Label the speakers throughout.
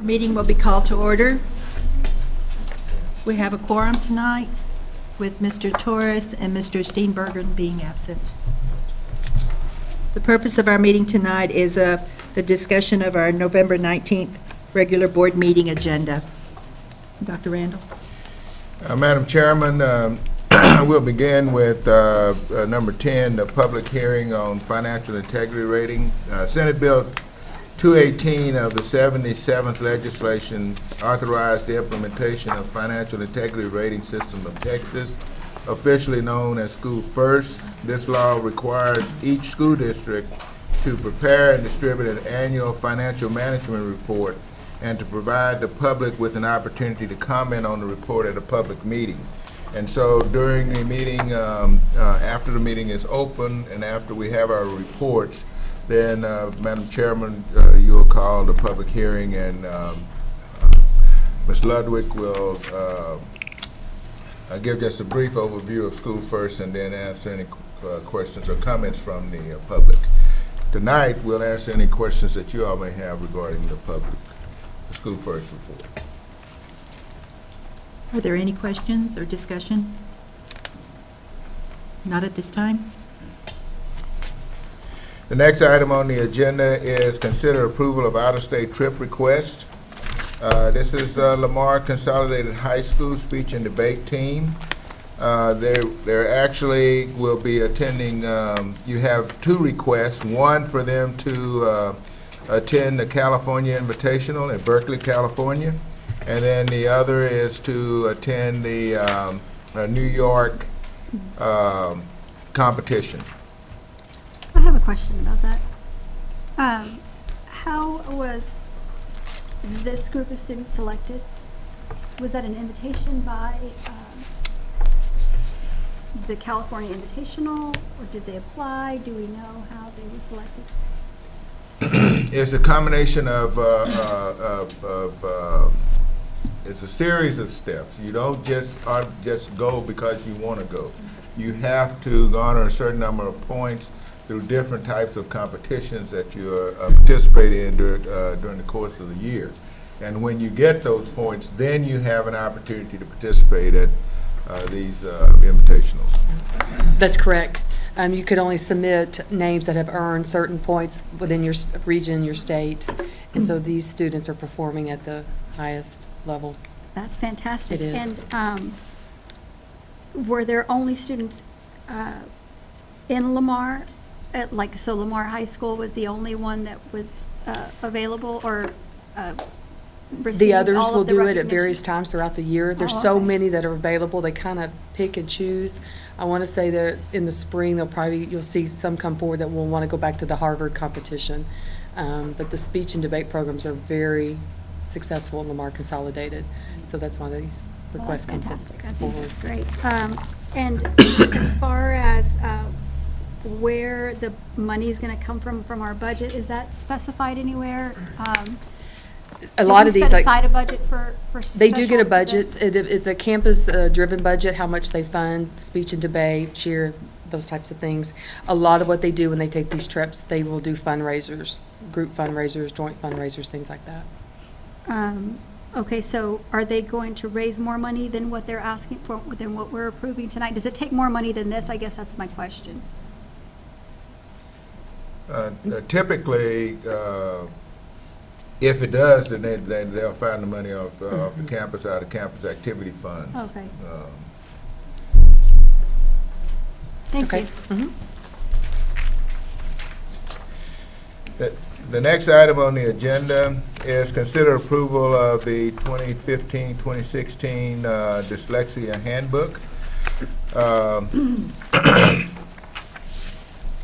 Speaker 1: Meeting will be called to order. We have a quorum tonight with Mr. Torres and Mr. Steenbergen being absent. The purpose of our meeting tonight is the discussion of our November 19th regular board meeting agenda. Dr. Randall.
Speaker 2: Madam Chairman, we'll begin with number 10, the public hearing on financial integrity rating. Senate Bill 218 of the 77th legislation authorized the implementation of financial integrity rating system of Texas, officially known as School First. This law requires each school district to prepare and distribute an annual financial management report and to provide the public with an opportunity to comment on the report at a public meeting. And so during the meeting, after the meeting is open and after we have our reports, then, Madam Chairman, you will call the public hearing, and Ms. Ludwig will give just a brief overview of School First and then answer any questions or comments from the public. Tonight, we'll answer any questions that you all may have regarding the School First report.
Speaker 1: Are there any questions or discussion? Not at this time.
Speaker 2: The next item on the agenda is consider approval of out-of-state trip request. This is Lamar Consolidated High School speech and debate team. They actually will be attending, you have two requests, one for them to attend the California Invitational in Berkeley, California, and then the other is to attend the New York competition.
Speaker 3: I have a question about that. How was this group of students selected? Was that an invitation by the California Invitational, or did they apply? Do we know how they were selected?
Speaker 2: It's a combination of it's a series of steps. You don't just go because you want to go. You have to garner a certain number of points through different types of competitions that you are participating in during the course of the year. And when you get those points, then you have an opportunity to participate at these invitationals.
Speaker 4: That's correct. You could only submit names that have earned certain points within your region, your state, and so these students are performing at the highest level.
Speaker 3: That's fantastic.
Speaker 4: It is.
Speaker 3: And were there only students in Lamar? So Lamar High School was the only one that was available, or received
Speaker 4: The others
Speaker 3: all
Speaker 4: will
Speaker 3: of the
Speaker 4: do it at
Speaker 3: recognition?
Speaker 4: various times throughout the year. There's
Speaker 3: Oh,
Speaker 4: so
Speaker 3: okay.
Speaker 4: many that are available, they kind of pick and choose. I want to say that in the spring, you'll see some come forward that will want to go back to the Harvard competition. But the speech and debate programs are very successful in Lamar Consolidated, so that's why these
Speaker 3: Well,
Speaker 4: requests
Speaker 3: that's
Speaker 4: come
Speaker 3: fantastic. I think
Speaker 4: forward.
Speaker 3: that's great. And as far as where the money is going to come from our budget, is that specified anywhere?
Speaker 4: A lot of
Speaker 3: Did we
Speaker 4: these,
Speaker 3: set
Speaker 4: like,
Speaker 3: aside a budget for
Speaker 4: they do get a
Speaker 3: special
Speaker 4: budget.
Speaker 3: events?
Speaker 4: It's a campus-driven budget, how much they fund, speech and debate, cheer, those types of things. A lot of what they do when they take these trips, they will do fundraisers, group fundraisers, joint fundraisers, things like that.
Speaker 3: Okay, so are they going to raise more money than what they're asking for, than what we're approving tonight? Does it take more money than this? I guess that's my question.
Speaker 2: Typically, if it does, then they'll find the money off the campus, out of campus activity funds.
Speaker 3: Okay. Thank
Speaker 4: Okay.
Speaker 3: you.
Speaker 4: Mhm.
Speaker 2: The next item on the agenda is consider approval of the 2015-2016 dyslexia handbook.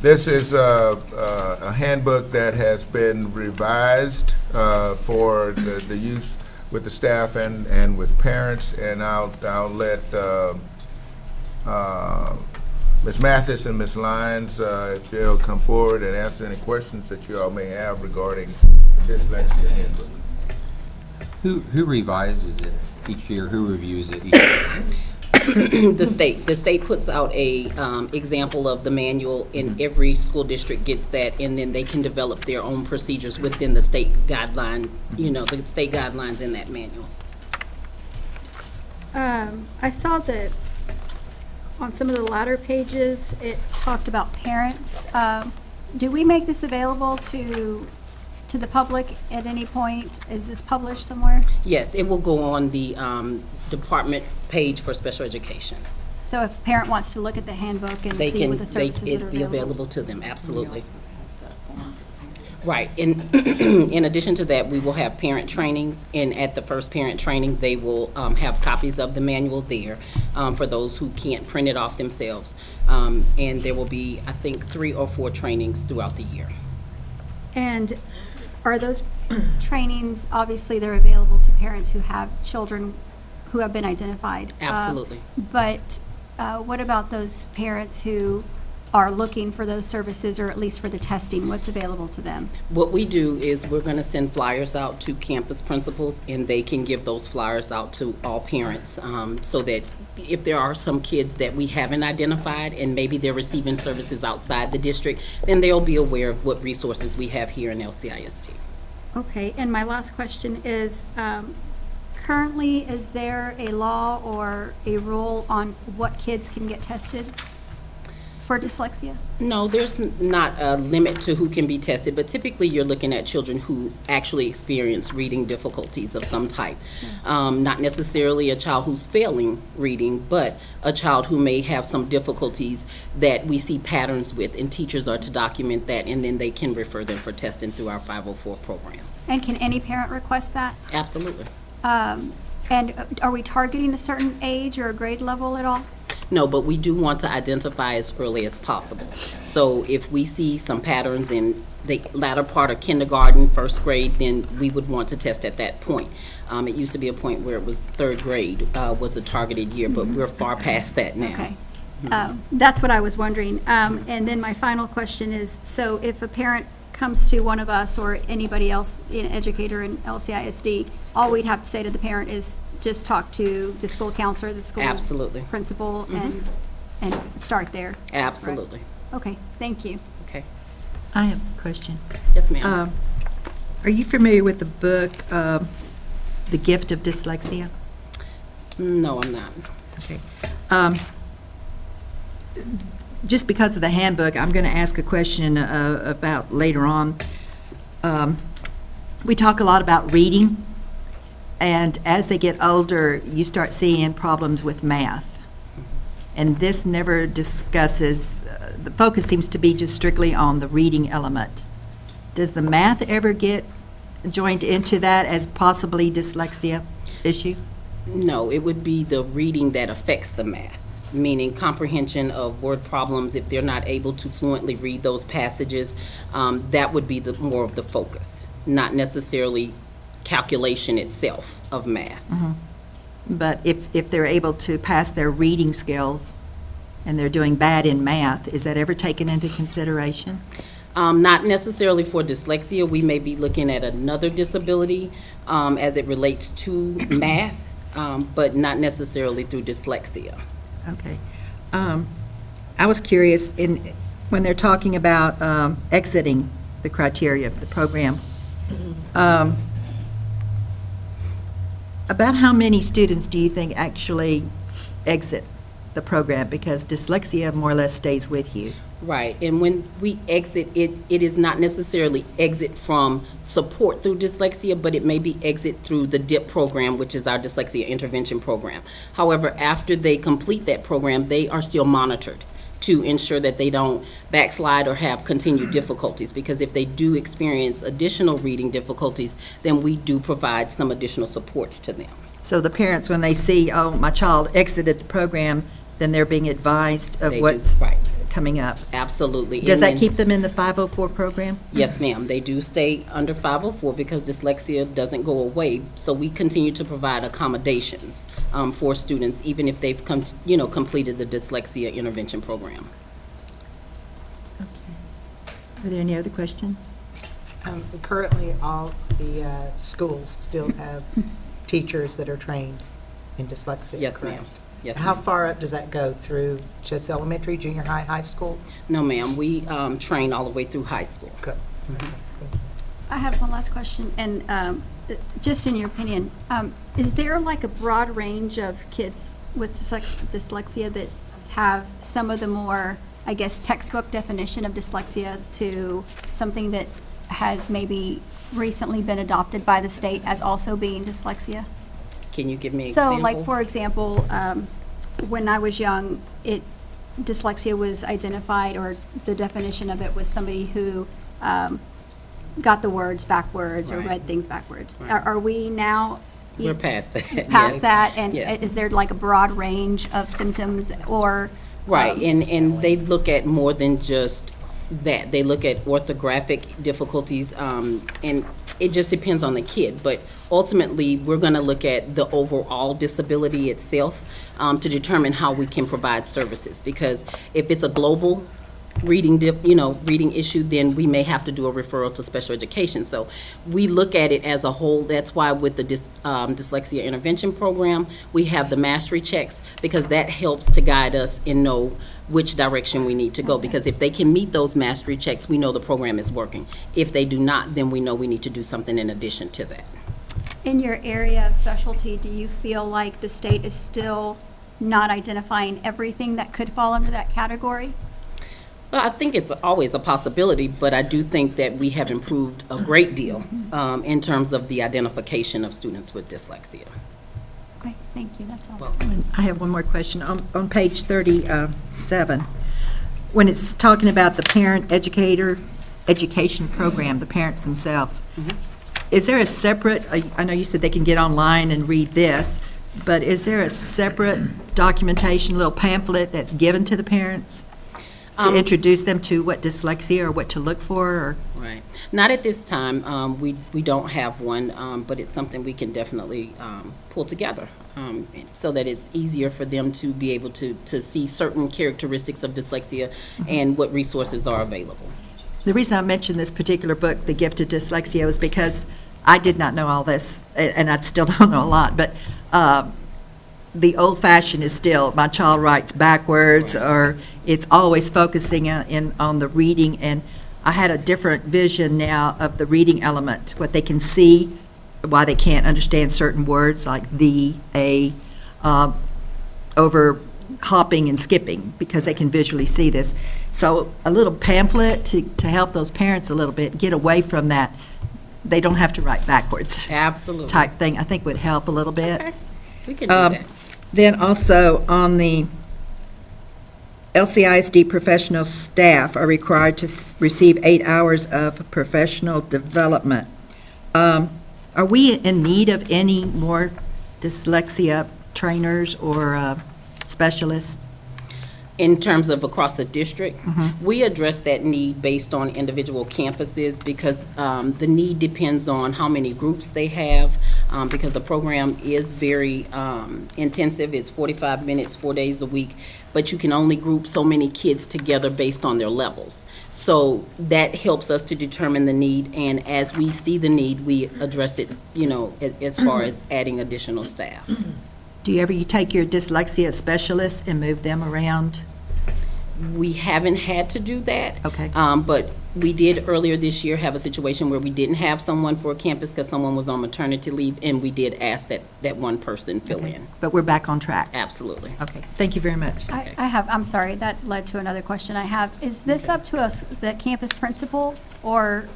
Speaker 2: This is a handbook that has been revised for the use with the staff and with parents, and I'll let Ms. Mathis and Ms. Lyons, if they'll come forward and answer any questions that you all may have regarding the dyslexia handbook.
Speaker 5: Who revises it each year? Who reviews it each year? The state puts out a example of the manual, and every school district gets that, and then they can develop their own procedures within the state guideline, the state guidelines in that manual.
Speaker 3: I saw that on some of the latter pages, it talked about parents. Do we make this available to the public at any point? Is this published somewhere?
Speaker 5: Yes, it will go on the department page for special education.
Speaker 3: So if a parent wants to look at the handbook and
Speaker 5: They
Speaker 3: see
Speaker 5: can,
Speaker 3: what the services that are
Speaker 5: it'd be
Speaker 3: available?
Speaker 5: available to them, absolutely. Right, in addition to that, we will have parent trainings, and at the first parent training, they will have copies of the manual there for those who can't print it off themselves. And there will be, I think, 3 or 4 trainings throughout the year.
Speaker 3: And are those trainings, obviously they're available to parents who have children who have been identified?
Speaker 5: Absolutely.
Speaker 3: But what about those parents who are looking for those services, or at least for the testing? What's available to them?
Speaker 5: What we do is we're going to send flyers out to campus principals, and they can give those flyers out to all parents, so that if there are some kids that we haven't identified and maybe they're receiving services outside the district, then they'll be aware of what resources we have here in LCISD.
Speaker 3: Okay, and my last question is, currently, is there a law or a rule on what kids can get tested for dyslexia?
Speaker 5: No, there's not a limit to who can be tested, but typically you're looking at children who actually experience reading difficulties of some type. Not necessarily a child who's failing reading, but a child who may have some difficulties that we see patterns with, and teachers are to document that, and then they can refer them for testing through our 504 program.
Speaker 3: And can any parent request that?
Speaker 5: Absolutely.
Speaker 3: And are we targeting a certain age or a grade level at all?
Speaker 5: No, but we do want to identify as early as possible. So if we see some patterns in the latter part of kindergarten, first grade, then we would want to test at that point. It used to be a point where it was third grade was a targeted year, but we're far past that now.
Speaker 3: Okay. That's what I was wondering. And then my final question is, so if a parent comes to one of us or anybody else, an educator in LCISD, all we'd have to say to the parent is just talk to the school counselor, the school
Speaker 5: Absolutely.
Speaker 3: principal, and start there.
Speaker 5: Absolutely.
Speaker 3: Okay, thank you.
Speaker 5: Okay.
Speaker 1: I have a question.
Speaker 5: Yes, ma'am.
Speaker 1: Are you familiar with the book, The Gift of Dyslexia?
Speaker 5: No, I'm not.
Speaker 1: Okay. Just because of the handbook, I'm going to ask a question about later on. We talk a lot about reading, and as they get older, you start seeing problems with math. And this never discusses, the focus seems to be just strictly on the reading element. Does the math ever get joined into that as possibly dyslexia issue?
Speaker 5: No, it would be the reading that affects the math, meaning comprehension of word problems. If they're not able to fluently read those passages, that would be more of the focus, not necessarily calculation itself of math.
Speaker 1: But if they're able to pass their reading skills and they're doing bad in math, is that ever taken into consideration?
Speaker 5: Not necessarily for dyslexia. We may be looking at another disability as it relates to math, but not necessarily through dyslexia.
Speaker 1: Okay. I was curious, when they're talking about exiting the criteria of the program, about how many students do you think actually exit the program? Because dyslexia more or less stays with you.
Speaker 5: Right, and when we exit, it is not necessarily exit from support through dyslexia, but it may be exit through the DIP program, which is our dyslexia intervention program. However, after they complete that program, they are still monitored to ensure that they don't backslide or have continued difficulties, because if they do experience additional reading difficulties, then we do provide some additional supports to them.
Speaker 1: So the parents, when they see, oh, my child exited the program, then they're being advised of
Speaker 5: They do,
Speaker 1: what's
Speaker 5: right.
Speaker 1: coming up.
Speaker 5: Absolutely.
Speaker 1: Does
Speaker 5: And
Speaker 1: that
Speaker 5: then-
Speaker 1: keep them in the 504 program?
Speaker 5: Yes, ma'am. They do stay under 504 because dyslexia doesn't go away. So we continue to provide accommodations for students, even if they've completed the dyslexia intervention program.
Speaker 1: Are there any other questions?
Speaker 6: Currently, all the schools still have teachers that are trained in dyslexia.
Speaker 5: Yes,
Speaker 6: correct?
Speaker 5: ma'am. Yes,
Speaker 6: How
Speaker 5: ma'am.
Speaker 6: far up does that go? Through just elementary, junior high, high school?
Speaker 5: No, ma'am, we train all the way through high school.
Speaker 6: Good.
Speaker 3: I have one last question, and just in your opinion, is there like a broad range of kids with dyslexia that have some of the more, I guess, textbook definition of dyslexia to something that has maybe recently been adopted by the state as also being dyslexia?
Speaker 5: Can you give me an
Speaker 3: So,
Speaker 5: example?
Speaker 3: like, for example, when I was young, dyslexia was identified, or the definition of it was somebody who got the words backwards or
Speaker 5: Right.
Speaker 3: read things backwards.
Speaker 5: Right.
Speaker 3: Are we now
Speaker 5: We're past that.
Speaker 3: past
Speaker 5: yes.
Speaker 3: that? And
Speaker 5: Yes.
Speaker 3: is there like a broad range of symptoms or?
Speaker 5: Right, and they look at more than just that. They look at orthographic difficulties, and it just depends on the kid. But ultimately, we're going to look at the overall disability itself to determine how we can provide services. Because if it's a global reading reading issue, then we may have to do a referral to special education. So we look at it as a whole. That's why with the dyslexia intervention program, we have the mastery checks, because that helps to guide us and know which direction we need to go. Because if they can meet those mastery checks, we know the program is working. If they do not, then we know we need to do something in addition to that.
Speaker 3: In your area of specialty, do you feel like the state is still not identifying everything that could fall under that category?
Speaker 5: Well, I think it's always a possibility, but I do think that we have improved a great deal in terms of the identification of students with dyslexia.
Speaker 3: Okay, thank you, that's all.
Speaker 5: Well,
Speaker 1: I have one more question. On page 37, when it's talking about the parent education program, the parents themselves, is there a separate, I know you said they can get online and read this, but is there a separate documentation, little pamphlet that's given to the parents to introduce them to what dyslexia or what to look for? Or?
Speaker 5: Right. Not at this time. We don't have one, but it's something we can definitely pull together so that it's easier for them to be able to see certain characteristics of dyslexia and what resources are available.
Speaker 1: The reason I mentioned this particular book, The Gift of Dyslexia, was because I did not know all this, and I still don't know a lot, but the old-fashioned is still, my child writes backwards, or it's always focusing on the reading, and I had a different vision now of the reading element, what they can see, why they can't understand certain words like the, a, over hopping and skipping, because they can visually see this. So a little pamphlet to help those parents a little bit, get away from that, they don't have to write backwards
Speaker 5: Absolutely.
Speaker 1: type thing, I think would help a little bit.
Speaker 5: Okay. We can do that.
Speaker 1: Then also on the LCISD professional staff are required to receive 8 hours of professional development. Are we in need of any more dyslexia trainers or specialists?
Speaker 5: In terms of across the district, we address that need based on individual campuses, because the need depends on how many groups they have, because the program is very intensive. It's 45 minutes, 4 days a week, but you can only group so many kids together based on their levels. So that helps us to determine the need, and as we see the need, we address it, as far as adding additional staff.
Speaker 1: Do you ever take your dyslexia specialists and move them around?
Speaker 5: We haven't had to do that.
Speaker 1: Okay.
Speaker 5: But we did earlier this year have a situation where we didn't have someone for a campus because someone was on maternity leave, and we did ask that one person fill in.
Speaker 1: But we're back on track.
Speaker 5: Absolutely.
Speaker 1: Okay, thank you very much.
Speaker 3: I'm sorry, that led to another question I have. Is this up to us, the campus principal, or,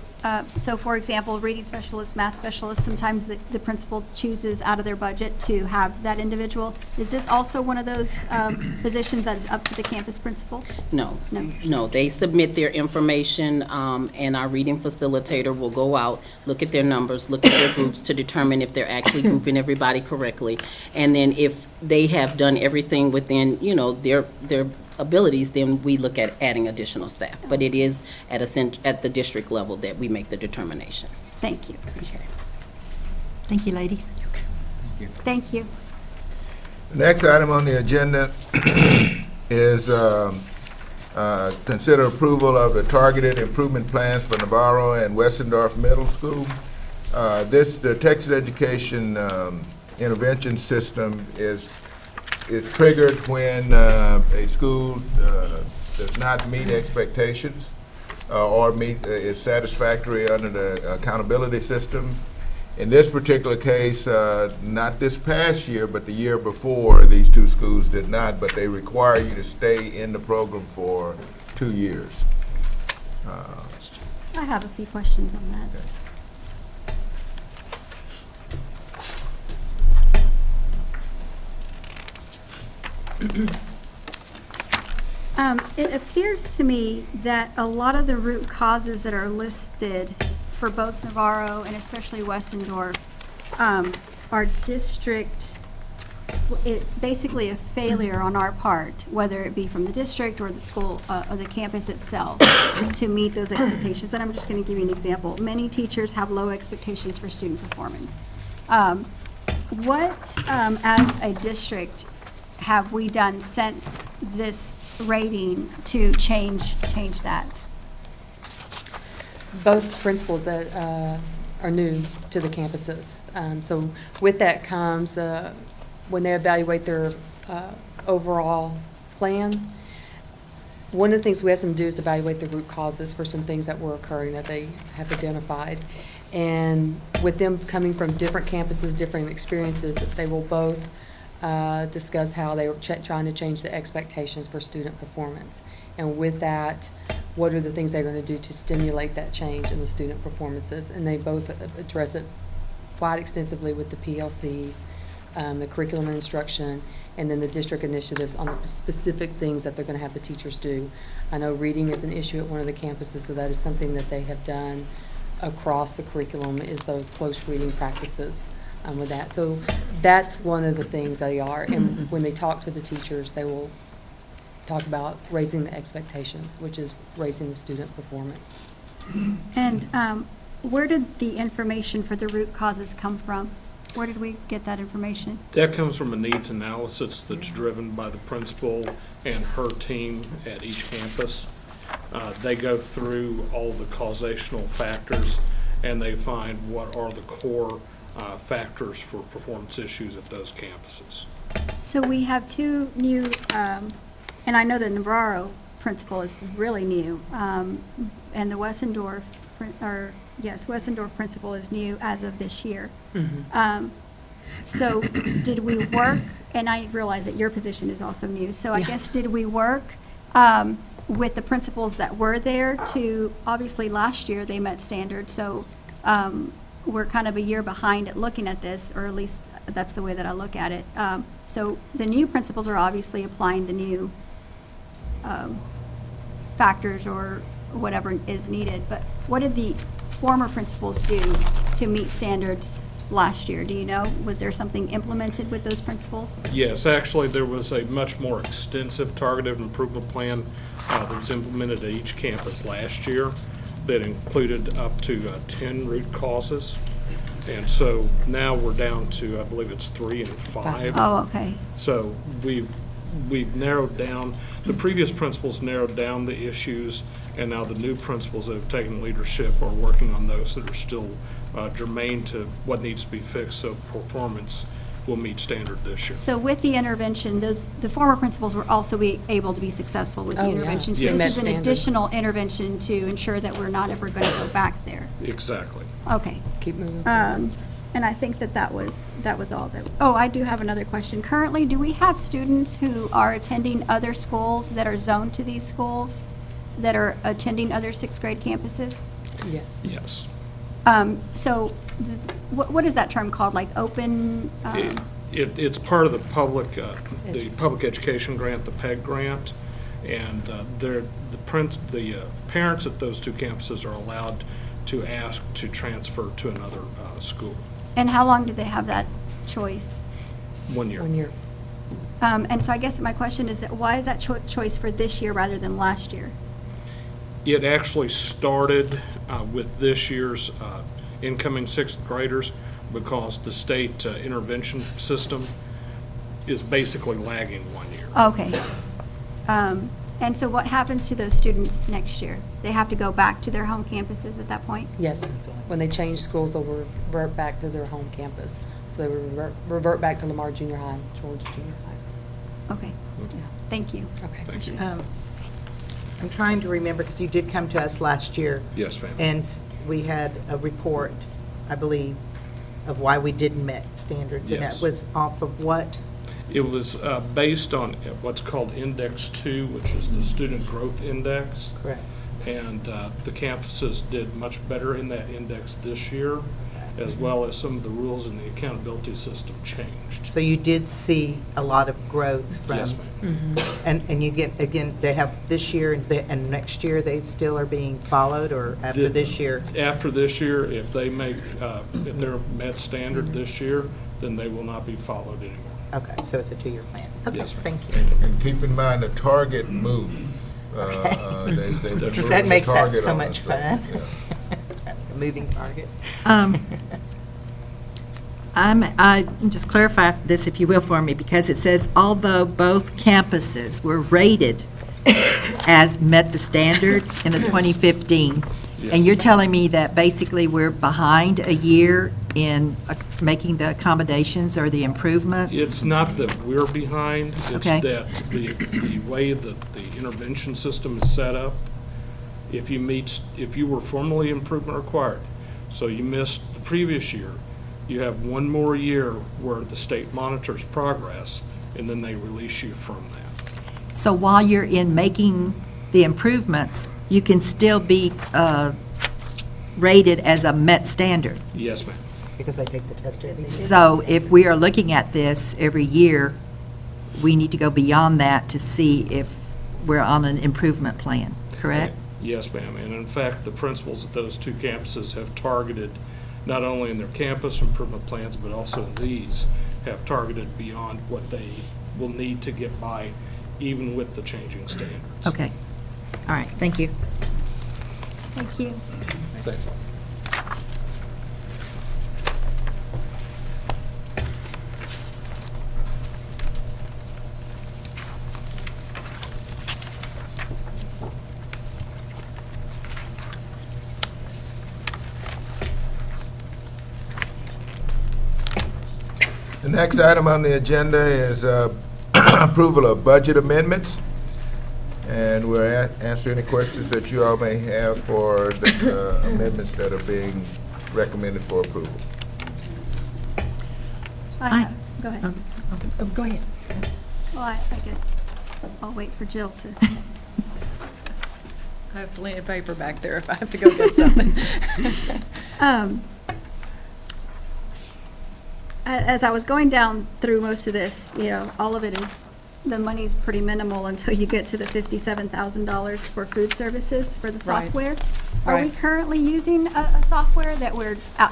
Speaker 3: so for example, reading specialists, math specialists, sometimes the principal chooses out of their budget to have that individual. Is this also one of those positions that is up to the campus principal?
Speaker 5: No.
Speaker 3: No.
Speaker 5: No, they submit their information, and our reading facilitator will go out, look at their numbers, look at their groups to determine if they're actually grouping everybody correctly. And then if they have done everything within, their abilities, then we look at adding additional staff. But it is at the district level that we make the determination.
Speaker 3: Thank you.
Speaker 5: Okay.
Speaker 1: Thank you, ladies.
Speaker 3: Thank you.
Speaker 2: The next item on the agenda is consider approval of the targeted improvement plans for Navarro and Westendorf Middle School. The Texas Education Intervention System is is triggered when a school does not meet expectations or is satisfactory under the accountability system. In this particular case, not this past year, but the year before, these two schools did not, but they require you to stay in the program for 2 years.
Speaker 3: I have a few questions on that. It appears to me that a lot of the root causes that are listed for both Navarro and especially Westendorf are basically a failure on our part, whether it be from the district or the school or the campus itself, to meet those expectations. And I'm just going to give you an example. Many teachers have low expectations for student performance. What, as a district, have we done since this rating to change that?
Speaker 4: Both principals that are new to the campuses. So with that comes, when they evaluate their overall plan, one of the things we ask them to do is evaluate the root causes for some things that were occurring that they have identified. And with them coming from different campuses, different experiences, that they will both discuss how they were trying to change the expectations for student performance. And with that, what are the things they're going to do to stimulate that change in the student performances? And they both address it quite extensively with the PLCs, the curriculum and instruction, and then the district initiatives on the specific things that they're going to have the teachers do. I know reading is an issue at one of the campuses, so that is something that they have done across the curriculum, is those close reading practices with that. So that's one of the things they are. And when they talk to the teachers, they will talk about raising the expectations, which is raising the student performance.
Speaker 3: And where did the information for the root causes come from? Where did we get that information?
Speaker 7: That comes from a needs analysis that's driven by the principal and her team at each campus. They go through all the causational factors, and they find what are the core factors for performance issues at those campuses.
Speaker 3: So we have two new, and I know the Navarro principal is really new, and the Westendorf, Westendorf principal is new as of this year. So did we work, and I realize that your position is also new, so I guess did we work with the principals that were there to, obviously last year they met standards, so we're kind of a year behind at looking at this, or at least that's the way that I look at it. So the new principals are obviously applying the new factors or whatever is needed, but what did the former principals do to meet standards last year? Do you know? Was there something implemented with those principals?
Speaker 7: Yes, actually, there was a much more extensive targeted improvement plan that was implemented at each campus last year that included up to 10 root causes. And so now we're down to, I believe it's 3 and 5.
Speaker 3: Oh, okay.
Speaker 7: So we've narrowed down, the previous principals narrowed down the issues, and now the new principals that have taken leadership are working on those that are still germane to what needs to be fixed, so performance will meet standard this year.
Speaker 3: So with the intervention, the former principals were also able to be successful with the
Speaker 4: Oh, yeah.
Speaker 3: intervention. So
Speaker 7: Yes.
Speaker 3: this
Speaker 4: Met
Speaker 3: is an
Speaker 4: standard.
Speaker 3: additional intervention to ensure that we're not ever going to go back there.
Speaker 7: Exactly.
Speaker 3: Okay.
Speaker 4: Keep moving forward.
Speaker 3: And I think that was all that. Oh, I do have another question. Currently, do we have students who are attending other schools that are zoned to these schools, that are attending other sixth grade campuses?
Speaker 4: Yes.
Speaker 7: Yes.
Speaker 3: So what is that term called, like open?
Speaker 7: It's part of the public education grant, the PEG grant, and the parents at those two campuses are allowed to ask to transfer to another school.
Speaker 3: And how long do they have that choice?
Speaker 7: 1 year.
Speaker 4: 1 year.
Speaker 3: And so I guess my question is that why is that choice for this year rather than last year?
Speaker 7: It actually started with this year's incoming sixth graders because the state intervention system is basically lagging 1 year.
Speaker 3: Okay. And so what happens to those students next year? They have to go back to their home campuses at that point?
Speaker 4: Yes. When they change schools, they'll revert back to their home campus. So they will revert back to Lamar Junior High, George Junior High.
Speaker 3: Okay, thank you.
Speaker 4: Okay.
Speaker 7: Thank you.
Speaker 6: I'm trying to remember, because you did come to us last year.
Speaker 7: Yes, ma'am.
Speaker 6: And we had a report, I believe, of why we didn't meet standards. And
Speaker 7: Yes.
Speaker 6: that was off of what?
Speaker 7: It was based on what's called Index 2, which is the Student Growth Index.
Speaker 6: Correct.
Speaker 7: And the campuses did much better in that index this year, as well as some of the rules in the accountability system changed.
Speaker 6: So you did see a lot of growth from?
Speaker 7: Yes, ma'am.
Speaker 6: And you get, again, they have this year and next year, they still are being followed, or after
Speaker 7: The-
Speaker 6: this year?
Speaker 7: After this year, if they make, if they're met standard this year, then they will not be followed anymore.
Speaker 6: Okay, so it's a 2-year plan. Okay,
Speaker 7: Yes, ma'am.
Speaker 6: thank you.
Speaker 2: And keep in mind, the target moves. They've been moving
Speaker 6: That
Speaker 2: the
Speaker 6: makes that
Speaker 2: target
Speaker 6: so
Speaker 2: on
Speaker 6: much
Speaker 2: us,
Speaker 6: fun.
Speaker 2: yeah.
Speaker 6: A moving target.
Speaker 1: I just clarify this, if you will, for me, because it says, although both campuses were rated as met the standard in the 2015, and you're telling me that basically we're behind a year in making the accommodations or the improvements?
Speaker 7: It's not that we're behind, it's
Speaker 1: Okay.
Speaker 7: that the way that the intervention system is set up, if you were formally improvement required, so you missed the previous year, you have one more year where the state monitors progress, and then they release you from that.
Speaker 1: So while you're in making the improvements, you can still be rated as a met standard?
Speaker 7: Yes, ma'am.
Speaker 6: Because they take the test every year.
Speaker 1: So if we are looking at this every year, we need to go beyond that to see if we're on an improvement plan, correct?
Speaker 7: Yes, ma'am. And in fact, the principals at those two campuses have targeted, not only in their campus improvement plans, but also in these, have targeted beyond what they will need to get by, even with the changing standards.
Speaker 1: Okay. All right, thank you.
Speaker 3: Thank you.
Speaker 7: Thank you.
Speaker 2: The next item on the agenda is approval of budget amendments. And we'll answer any questions that you all may have for the amendments that are being recommended for approval.
Speaker 3: Go ahead.
Speaker 1: Go ahead.
Speaker 3: Well, I guess I'll wait for Jill to.
Speaker 8: I have plenty of paper back there if I have to go get something.
Speaker 3: As I was going down through most of this, all of it is, the money's pretty minimal until you get to the $57,000 for food services for the
Speaker 8: Right.
Speaker 3: software. Are we
Speaker 8: Right.
Speaker 3: currently using a software that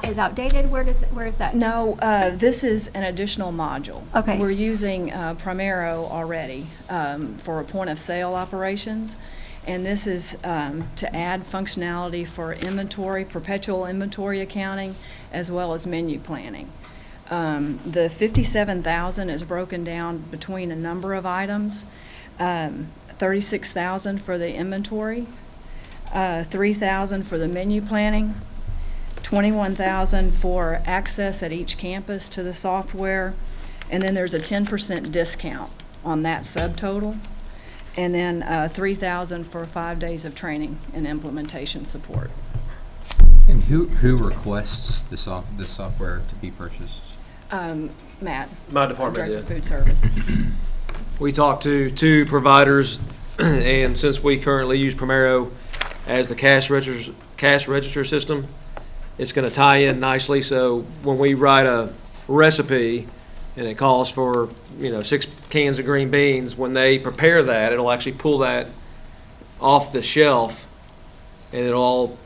Speaker 3: is outdated? Where is that?
Speaker 8: No, this is an additional module.
Speaker 3: Okay.
Speaker 8: We're using Primero already for point-of-sale operations, and this is to add functionality for inventory, perpetual inventory accounting, as well as menu planning. The $57,000 is broken down between a number of items. $36,000 for the inventory, $3,000 for the menu planning, $21,000 for access at each campus to the software, and then there's a 10% discount on that subtotal, and then $3,000 for 5 days of training and implementation support.
Speaker 9: And who requests the software to be purchased?
Speaker 8: Matt.
Speaker 10: My department
Speaker 8: Director of
Speaker 10: did.
Speaker 8: Food Service.
Speaker 10: We talked to two providers, and since we currently use Primero as the cash register system, it's going to tie in nicely. So when we write a recipe and it calls for 6 cans of green beans, when they prepare that, it'll actually pull that off the shelf, and it'll all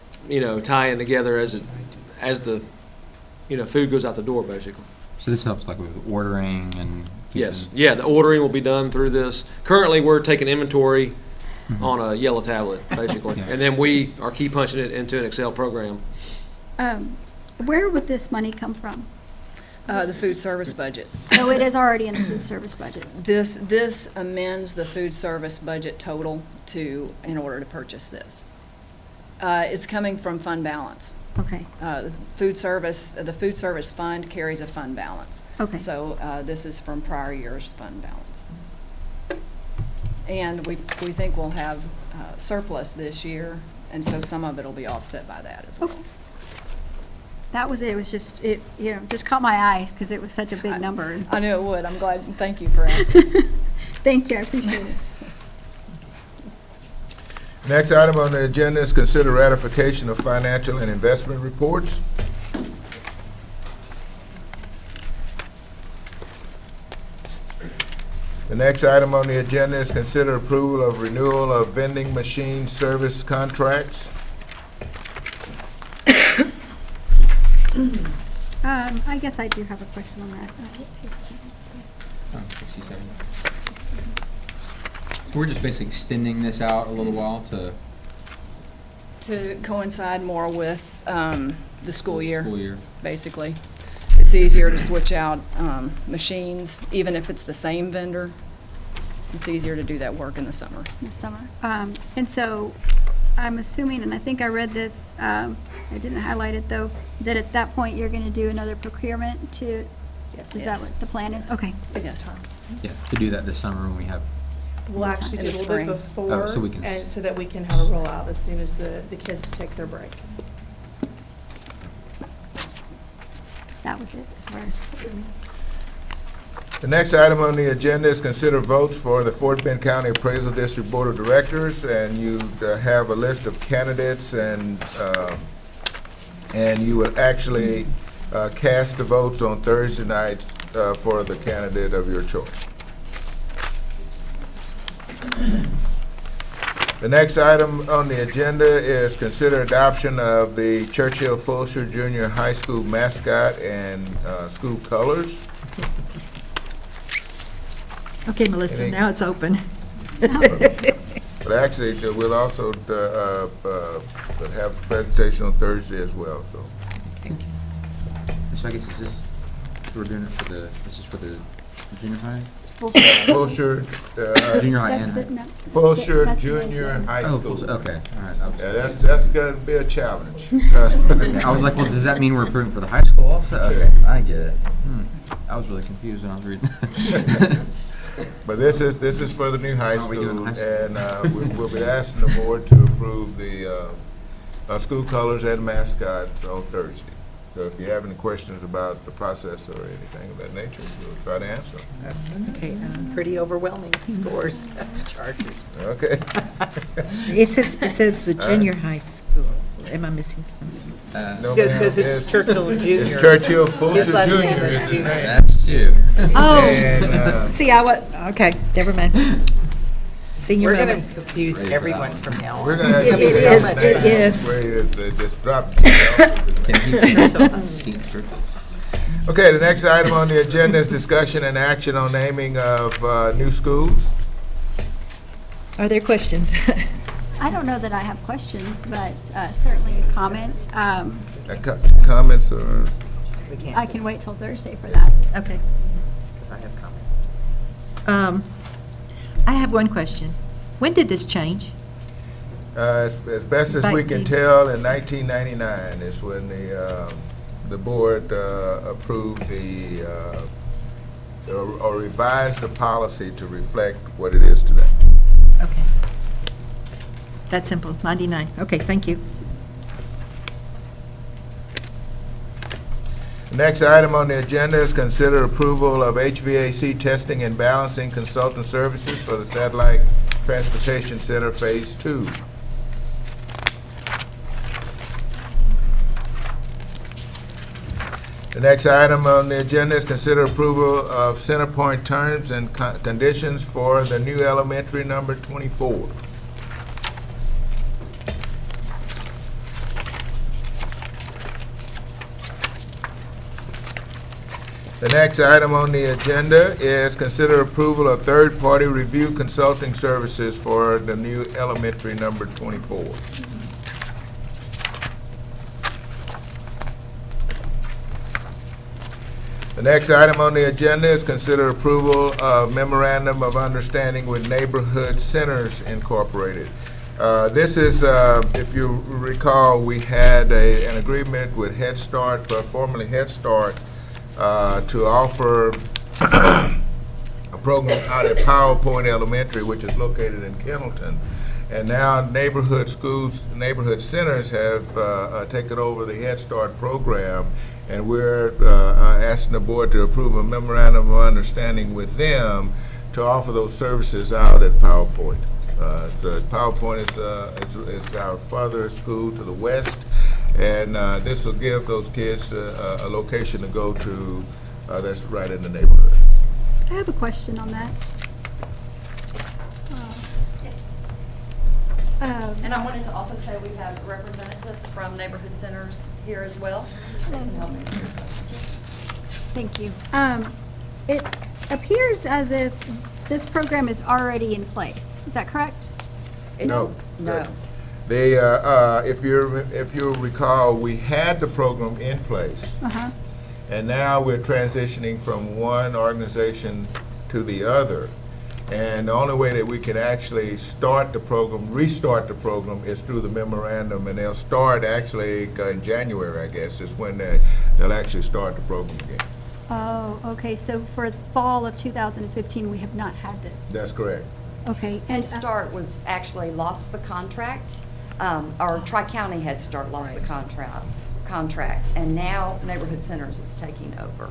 Speaker 10: tie in together as the food goes out the door, basically.
Speaker 9: So this helps like with ordering and
Speaker 10: Yes, yeah, the ordering will be done through this. Currently, we're taking inventory on a yellow tablet, basically,
Speaker 9: Yeah.
Speaker 10: and then we are key punching it into an Excel program.
Speaker 3: Where would this money come from?
Speaker 8: The food service budgets.
Speaker 3: So it is already in the food service budget.
Speaker 8: This amends the food service budget total in order to purchase this. It's coming from fund balance.
Speaker 3: Okay.
Speaker 8: The food service fund carries a fund balance.
Speaker 3: Okay.
Speaker 8: So this is from prior year's fund balance. And we think we'll have surplus this year, and so some of it will be offset by that as well.
Speaker 3: Okay. That was it. It was just, it, just caught my eye because it was such a big number.
Speaker 8: I knew it would. I'm glad. Thank you for asking.
Speaker 3: Thank you, I appreciate it.
Speaker 2: Next item on the agenda is consider ratification of financial and investment reports. The next item on the agenda is consider approval of renewal of vending machine service contracts.
Speaker 3: I guess I do have a question on that.
Speaker 9: Oh, 67. We're just basically extending this out a little while
Speaker 8: To coincide more with the school year,
Speaker 9: school year.
Speaker 8: basically. It's easier to switch out machines, even if it's the same vendor. It's easier to do that work in the summer.
Speaker 3: This summer. And so I'm assuming, and I think I read this, I didn't highlight it though, that at that point you're going to do another procurement to, is that what the plan is? Okay.
Speaker 8: Yes.
Speaker 9: Yeah, to do that this summer when we have,
Speaker 11: We'll actually
Speaker 8: In
Speaker 11: do
Speaker 8: the
Speaker 11: a little bit
Speaker 8: spring.
Speaker 11: before,
Speaker 9: Oh, so we can-
Speaker 11: and so that we can have a rollout as soon as the kids take their break.
Speaker 3: That was it as far as.
Speaker 2: The next item on the agenda is consider votes for the Fort Bend County Appraisal District Board of Directors, and you have a list of candidates, and you will actually cast the votes on Thursday night for the candidate of your choice. The next item on the agenda is consider adoption of the Churchill Fulsher Junior High School mascot and school colors.
Speaker 1: Okay, Melissa,
Speaker 2: Any-
Speaker 1: now it's open.
Speaker 2: But actually, we'll also have a presentation on Thursday as well, so.
Speaker 9: so I guess is this, we're doing it for this is for the junior high?
Speaker 2: Fulsher,
Speaker 9: Junior high
Speaker 3: That's
Speaker 9: and
Speaker 3: the,
Speaker 9: high?
Speaker 3: no.
Speaker 2: Fulsher
Speaker 3: that's the
Speaker 2: Junior
Speaker 3: next one.
Speaker 2: High
Speaker 9: Oh,
Speaker 2: School.
Speaker 9: Fulsher, okay, all right. I was-
Speaker 2: Yeah, that's gonna be a challenge.
Speaker 9: I was like, well, does that mean we're approving for the high school also? Okay, I get it. I was really confused when I was reading.
Speaker 2: But this is for the new high
Speaker 9: Oh, we doing
Speaker 2: school,
Speaker 9: the high school?
Speaker 2: and we'll be asking the board to approve the school colors and mascot on Thursday. So if you have any questions about the process or anything of that nature, we'll try to answer.
Speaker 6: Okay, pretty overwhelming scores, Chargers.
Speaker 2: Okay?
Speaker 1: It says the junior high school. Am I missing something?
Speaker 2: No,
Speaker 6: Good,
Speaker 2: ma'am,
Speaker 6: because it's Churchill Junior.
Speaker 2: It's Churchill
Speaker 6: His
Speaker 2: Fulsher
Speaker 6: last name
Speaker 2: Junior
Speaker 6: is
Speaker 2: is his
Speaker 6: Junior.
Speaker 2: name.
Speaker 9: That's two.
Speaker 1: Oh,
Speaker 2: And,
Speaker 1: see, okay, never mind. Senior
Speaker 6: We're going
Speaker 1: moment.
Speaker 6: to confuse
Speaker 9: Ready for
Speaker 6: everyone
Speaker 9: that
Speaker 6: from now on.
Speaker 2: we're gonna have
Speaker 1: It
Speaker 2: to
Speaker 1: is,
Speaker 2: have the
Speaker 1: it
Speaker 2: name
Speaker 1: is.
Speaker 2: where they just drop it.
Speaker 9: Can he see purpose?
Speaker 2: Okay, the next item on the agenda is discussion and action on naming of new schools.
Speaker 1: Are there questions?
Speaker 3: I don't know that I have questions, but certainly comments.
Speaker 2: Comments or?
Speaker 6: We can't
Speaker 3: I
Speaker 6: just-
Speaker 3: can wait till Thursday for that.
Speaker 1: Okay.
Speaker 6: Because I have comments.
Speaker 1: I have one question. When did this change?
Speaker 2: As best as we can tell, in 1999 is when the board approved or revised the policy to reflect what it is today.
Speaker 1: Okay. That's simple, 99. Okay, thank you.
Speaker 2: The next item on the agenda is consider approval of HVAC testing and balancing consultant services for the Satellite Transportation Center Phase 2. The next item on the agenda is consider approval of Centerpoint terms and conditions for the new elementary number 24. The next item on the agenda is consider approval of third-party review consulting services for the new elementary number 24. The next item on the agenda is consider approval of memorandum of understanding with Neighborhood Centers Incorporated. This is, if you recall, we had an agreement with Head Start, formerly Head Start, to offer a program out at PowerPoint Elementary, which is located in Kennelton. And now neighborhood schools, neighborhood centers have taken over the Head Start program, and we're asking the board to approve a memorandum of understanding with them to offer those services out at PowerPoint. So PowerPoint is our father school to the west, and this will give those kids a location to go to that's right in the neighborhood.
Speaker 3: I have a question on that.
Speaker 12: And I wanted to also say we have representatives from neighborhood centers here as well. They can help answer your questions.
Speaker 3: Thank you. It appears as if this program is already in place. Is that correct?
Speaker 2: No.
Speaker 12: No.
Speaker 2: They, if you recall, we had the program in place,
Speaker 3: Uh-huh.
Speaker 2: and now we're transitioning from one organization to the other. And the only way that we can actually start the program, restart the program, is through the memorandum, and they'll start actually in January, I guess, is when they'll actually start the program again.
Speaker 3: Oh, okay, so for fall of 2015, we have not had this.
Speaker 2: That's correct.
Speaker 3: Okay.
Speaker 12: Head
Speaker 3: and,
Speaker 12: Start was actually lost the contract, or Tri-County Head Start lost the contract, and now Neighborhood Centers is taking over.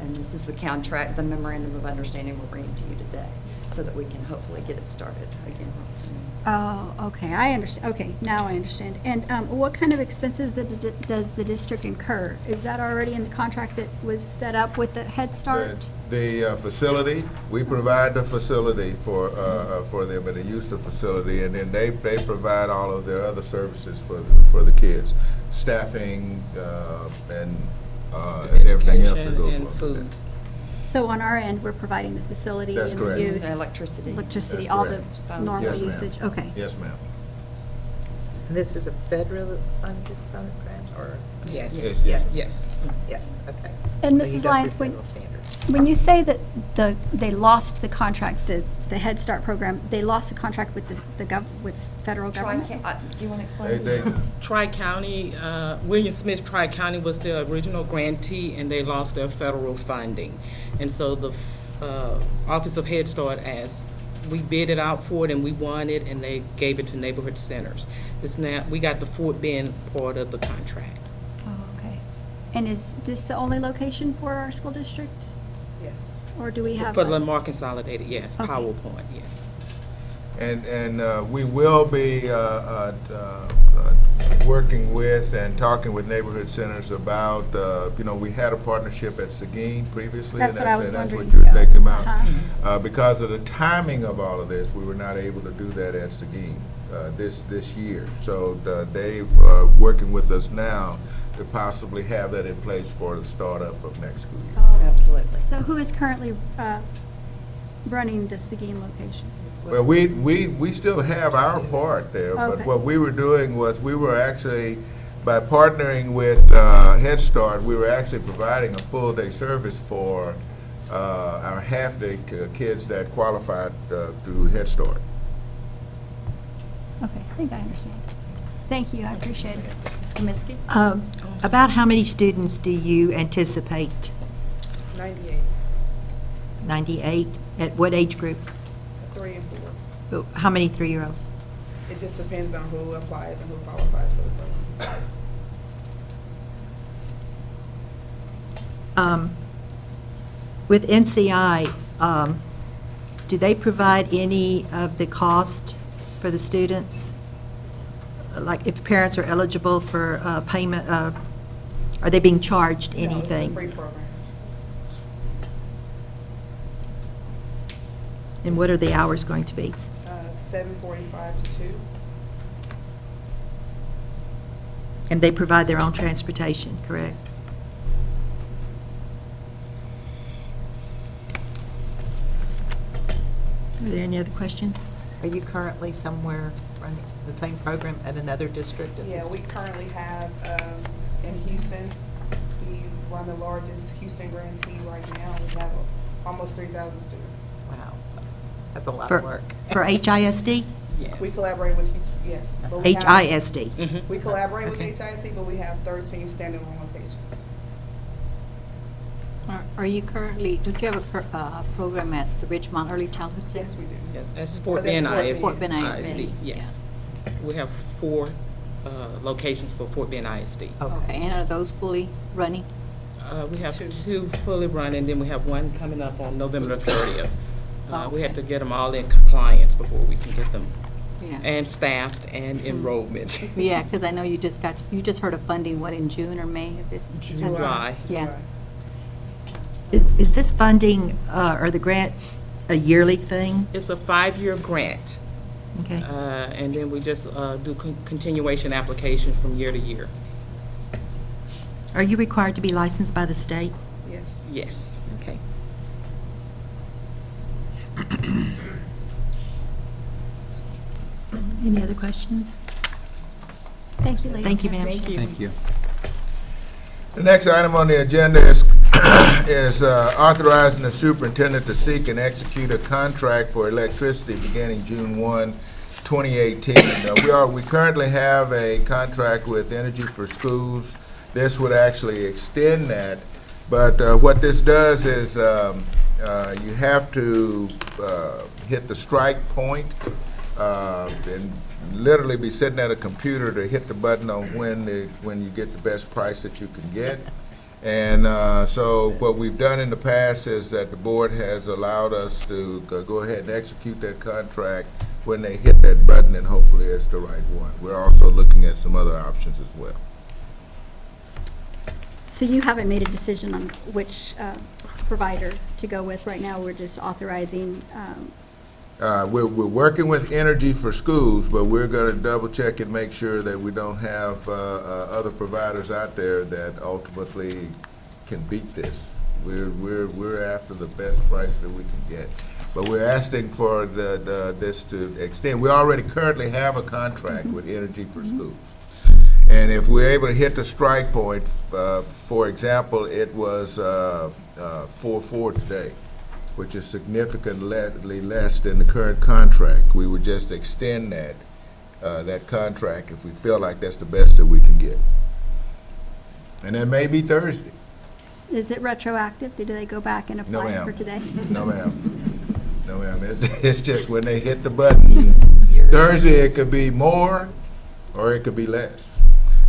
Speaker 12: And this is the contract, the memorandum of understanding we're bringing to you today, so that we can hopefully get it started again real soon.
Speaker 3: Oh, okay, I understand, okay, now I understand. And what kind of expenses does the district incur? Is that already in the contract that was set up with the Head Start?
Speaker 2: The facility, we provide the facility for them, and the use of facility, and then they provide all of their other services for the kids, staffing, and everything else that goes along with that.
Speaker 3: So on our end, we're providing the facility
Speaker 2: That's
Speaker 3: and the
Speaker 2: correct.
Speaker 3: use?
Speaker 12: The electricity.
Speaker 3: Electricity,
Speaker 2: That's
Speaker 3: all the
Speaker 2: correct.
Speaker 3: normal
Speaker 2: Yes, ma'am.
Speaker 3: usage, okay.
Speaker 2: Yes, ma'am.
Speaker 6: And this is a federal funded program, or?
Speaker 2: Yes.
Speaker 6: Yes, okay.
Speaker 3: And
Speaker 6: So you
Speaker 3: Mrs.
Speaker 6: go
Speaker 3: Lyons,
Speaker 6: through
Speaker 3: when,
Speaker 6: federal standards.
Speaker 3: when you say that they lost the contract, the Head Start program, they lost the contract with with federal government?
Speaker 12: Do you want to explain?
Speaker 2: They-
Speaker 13: Tri-County, William Smith Tri-County was the original grantee, and they lost their federal funding. And so the Office of Head Start asked, we bid it out for it, and we won it, and they gave it to neighborhood centers. It's now, we got the Fort Bend part of the contract.
Speaker 3: Oh, okay. And is this the only location for our school district?
Speaker 13: Yes.
Speaker 3: Or do we have?
Speaker 13: For
Speaker 3: a-
Speaker 13: Lamar Consolidated, yes,
Speaker 3: Okay.
Speaker 13: PowerPoint, yes.
Speaker 2: And we will be working with and talking with neighborhood centers about, we had a partnership at Seguin previously.
Speaker 3: That's
Speaker 2: and
Speaker 3: what I was
Speaker 2: that's
Speaker 3: wondering.
Speaker 2: what you're taking about.
Speaker 3: Uh-huh.
Speaker 2: Because of the timing of all of this, we were not able to do that at Seguin this year. So they've working with us now to possibly have that in place for the startup of next school year.
Speaker 3: Oh,
Speaker 12: Absolutely.
Speaker 3: So who is currently running the Seguin location?
Speaker 2: Well, we still have our part there, but
Speaker 3: Okay.
Speaker 2: what we were doing was, we were actually, by partnering with Head Start, we were actually providing a full-day service for our half-day kids that qualified through Head Start.
Speaker 3: Okay, I think I understand. Thank you, I appreciate it.
Speaker 12: Ms. Kaminsky?
Speaker 1: About how many students do you anticipate?
Speaker 11: 98,
Speaker 1: 98? At what age group?
Speaker 11: 3 and 4.
Speaker 1: How many three-year-olds?
Speaker 11: It just depends on who applies and who qualifies for the program.
Speaker 1: With NCI, do they provide any of the cost for the students? Like if parents are eligible for payment, are they being charged
Speaker 11: No, it's a
Speaker 1: anything?
Speaker 11: free programs.
Speaker 1: And what are the hours going to be?
Speaker 11: 7:45 to 2.
Speaker 1: And they provide their own transportation, correct? Are there any other questions?
Speaker 6: Are you currently somewhere running the same program at another district? at
Speaker 11: Yeah,
Speaker 6: this
Speaker 11: we
Speaker 6: time?
Speaker 11: currently have, in Houston, we run the largest Houston grantee right now. We have almost 3,000 students.
Speaker 6: Wow, that's a lot
Speaker 1: For
Speaker 6: of work.
Speaker 1: For HISD?
Speaker 11: We collaborate with, yes. but we have-
Speaker 1: HISD?
Speaker 11: We collaborate with
Speaker 1: Okay.
Speaker 11: HISD, but we have 13 standalone locations.
Speaker 14: Are you currently, don't you have a program at the Ridgemont Early Childhood Center?
Speaker 11: Yes, we do.
Speaker 13: Yeah, that's Fort
Speaker 11: that's
Speaker 13: Bend
Speaker 11: Fort
Speaker 13: ISD.
Speaker 14: Fort Bend ISD,
Speaker 13: Yes. We have 4 locations for Fort Bend ISD.
Speaker 14: Okay, and are those fully running?
Speaker 13: We have 2 fully run, and then we have 1 coming up on November the 30th. We have to get them all in compliance before we can get them,
Speaker 14: Yeah.
Speaker 13: and staffed and enrollment.
Speaker 14: Yeah, because I know you just heard of funding, what, in June or May of this?
Speaker 13: July.
Speaker 14: Yeah.
Speaker 1: Is this funding, or the grant, a yearly thing?
Speaker 13: It's a 5-year grant,
Speaker 1: Okay.
Speaker 13: and then we just do continuation applications from year to year.
Speaker 1: Are you required to be licensed by the state?
Speaker 11: Yes.
Speaker 13: Yes.
Speaker 14: Okay.
Speaker 1: Any other questions?
Speaker 3: Thank you, ladies.
Speaker 1: Thank you, ma'am.
Speaker 9: Thank you.
Speaker 2: The next item on the agenda is authorizing the superintendent to seek and execute a contract for electricity beginning June 1, 2018. We currently have a contract with Energy for Schools. This would actually extend that, but what this does is you have to hit the strike point and literally be sitting at a computer to hit the button on when you get the best price that you can get. And so what we've done in the past is that the board has allowed us to go ahead and execute that contract when they hit that button, and hopefully it's the right one. We're also looking at some other options as well.
Speaker 3: So you haven't made a decision on which provider to go with right now? We're just authorizing,
Speaker 2: We're working with Energy for Schools, but we're going to double check and make sure that we don't have other providers out there that ultimately can beat this. We're after the best price that we can get, but we're asking for this to extend. We already currently have a contract with Energy for Schools, and if we're able to hit the strike point, for example, it was 4-4 today, which is significantly less than the current contract. We would just extend that contract if we feel like that's the best that we can get. And that may be Thursday.
Speaker 3: is it retroactive? Do they go back and
Speaker 2: No,
Speaker 3: apply
Speaker 2: ma'am.
Speaker 3: for today?
Speaker 2: No, ma'am. No, ma'am. It's just when they hit the button. Thursday, it could be more or it could be less.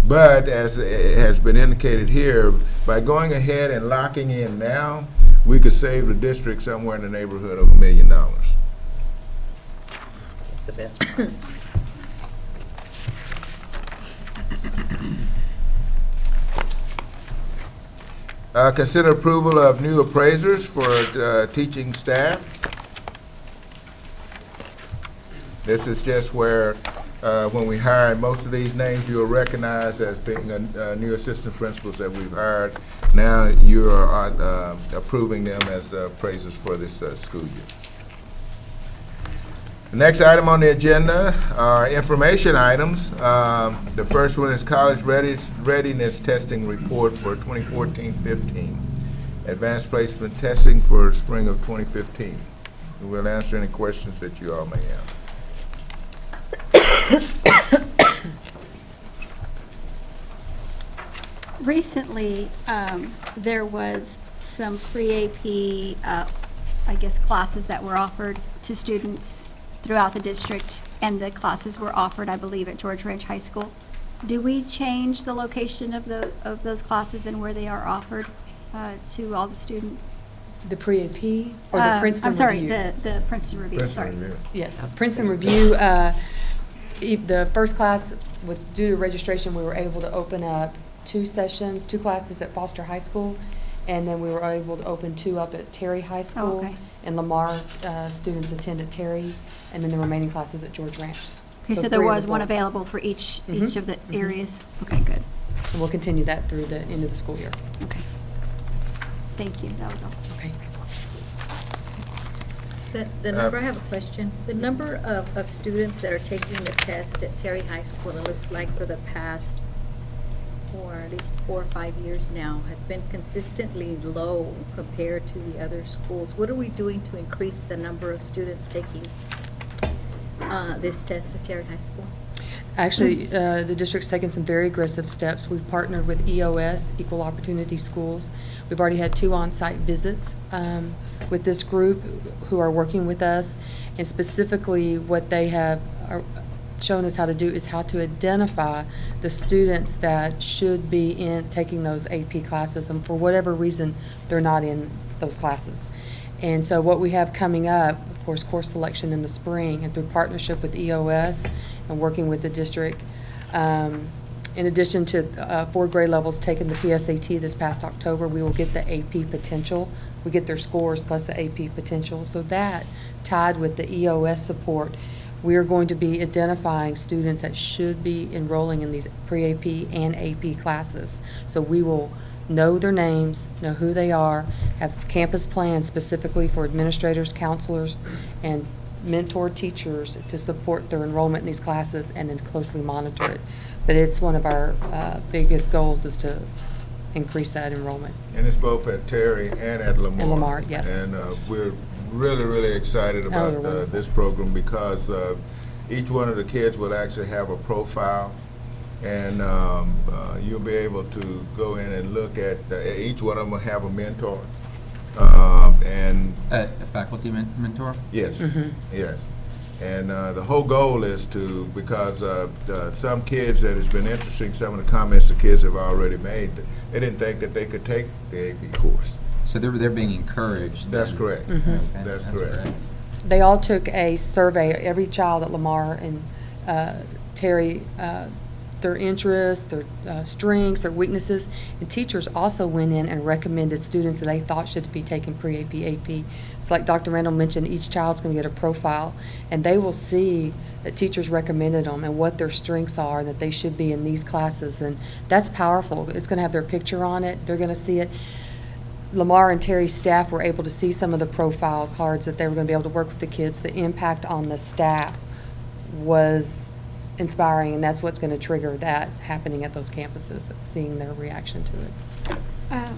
Speaker 2: But as it has been indicated here, by going ahead and locking in now, we could save the district somewhere in the neighborhood of $1 million.
Speaker 14: The best price.
Speaker 2: Consider approval of new appraisers for teaching staff. This is just where, when we hire, most of these names you'll recognize as being new assistant principals that we've hired. Now you are approving them as the appraisers for this school year. The next item on the agenda are information items. The first one is college readiness testing report for 2014-15. Advanced placement testing for spring of 2015. And we'll answer any questions that you all may have.
Speaker 3: Recently, there was some pre-AP, I guess, classes that were offered to students throughout the district, and the classes were offered, I believe, at George Ranch High School. Do we change the location of those classes and where they are offered to all the students?
Speaker 4: The pre-AP or the Princeton
Speaker 3: I'm sorry,
Speaker 4: Review?
Speaker 3: the Princeton Review, sorry.
Speaker 4: Yes, Princeton Review, the first class, due to registration, we were able to open up 2 classes at Foster High School, and then we were able to open 2 up at Terry High School.
Speaker 3: okay.
Speaker 4: And Lamar students attend at Terry, and then the remaining classes at George Ranch.
Speaker 3: Okay, so there
Speaker 4: 3 of
Speaker 3: was
Speaker 4: the
Speaker 3: one
Speaker 4: 4.
Speaker 3: available for each
Speaker 4: Mhm.
Speaker 3: of the areas? Okay, good.
Speaker 4: So we'll continue that through the end of the school year.
Speaker 3: Okay. Thank you, that was all.
Speaker 4: Okay.
Speaker 14: The number, I have a question. The number of students that are taking the test at Terry High School, it looks like for the past, or at least 4 or 5 years now, has been consistently low compared to the other schools. What are we doing to increase the number of students taking this test at Terry High School?
Speaker 4: Actually, the district's taken some very aggressive steps. We've partnered with EOS, Equal Opportunity Schools. We've already had 2 on-site visits with this group who are working with us. And specifically, what they have shown us how to do is how to identify the students that should be in taking those AP classes, and for whatever reason, they're not in those classes. And so what we have coming up, of course, course selection in the spring, and through partnership with EOS and working with the district, in addition to 4 grade levels taking the PSAT this past October, we will get the AP potential. We get their scores plus the AP potential. So that, tied with the EOS support, we are going to be identifying students that should be enrolling in these pre-AP and AP classes. So we will know their names, know who they are, have campus plans specifically for administrators, counselors, and mentor teachers to support their enrollment in these classes, and then closely monitor it. But it's one of our biggest goals is to increase that enrollment.
Speaker 2: And it's both at Terry and at Lamar.
Speaker 4: And Lamar, yes.
Speaker 2: And we're really, really excited
Speaker 4: they're
Speaker 2: about
Speaker 4: wonderful.
Speaker 2: this program because each one of the kids will actually have a profile, and you'll be able to go in and look at, each one of them will have a mentor. And
Speaker 9: A faculty mentor?
Speaker 2: yes, yes. And the whole goal is to, because some kids, that it's been interesting, some of the comments the kids have already made, they didn't think that they could take the AP course.
Speaker 9: So they're being encouraged.
Speaker 2: That's
Speaker 9: then.
Speaker 2: correct.
Speaker 9: Okay,
Speaker 2: That's correct.
Speaker 9: great.
Speaker 4: They all took a survey, every child at Lamar and Terry, their interests, their strengths, their weaknesses, and teachers also went in and recommended students that they thought should be taking pre-AP, AP. So like Dr. Randall mentioned, each child's going to get a profile, and they will see that teachers recommended them and what their strengths are, and that they should be in these classes, and that's powerful. It's going to have their picture on it. They're going to see it. Lamar and Terry's staff were able to see some of the profile cards that they were going to be able to work with the kids. The impact on the staff was inspiring, and that's what's going to trigger that happening at those campuses, seeing their reaction to it.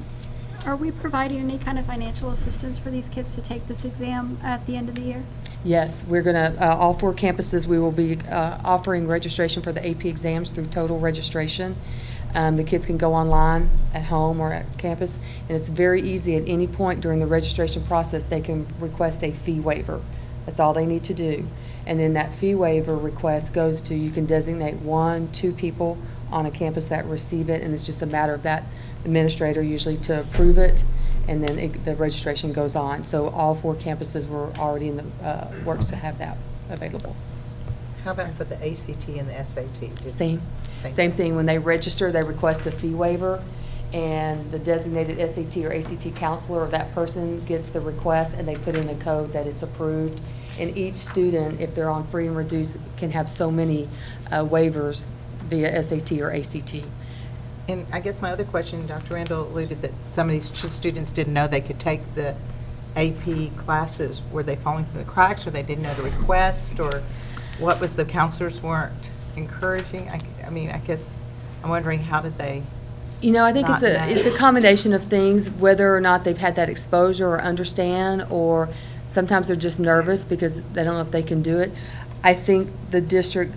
Speaker 3: Are we providing any kind of financial assistance for these kids to take this exam at the end of the year?
Speaker 4: Yes, we're going to, all 4 campuses, we will be offering registration for the AP exams through total registration. The kids can go online at home or at campus, and it's very easy. At any point during the registration process, they can request a fee waiver. That's all they need to do. And then that fee waiver request goes to, you can designate 1, 2 people on a campus that receive it, and it's just a matter of that administrator usually to approve it, and then the registration goes on. So all 4 campuses were already in the works to have that available.
Speaker 6: How about for the ACT and the SAT?
Speaker 4: Same thing. When they register, they request a fee waiver, and the designated SAT or ACT counselor or that person gets the request, and they put in the code that it's approved. And each student, if they're on free and reduced, can have so many waivers via SAT or ACT.
Speaker 6: And I guess my other question, Dr. Randall alluded that some of these students didn't know they could take the AP classes. Were they falling through the cracks, or they didn't know the request, or what was the counselors weren't encouraging? I mean, I guess I'm wondering, how did they?
Speaker 4: You know, I think
Speaker 6: Not
Speaker 4: it's a combination of things, whether or not they've had that exposure or understand, or sometimes they're just nervous because they don't know if they can do it. I think the district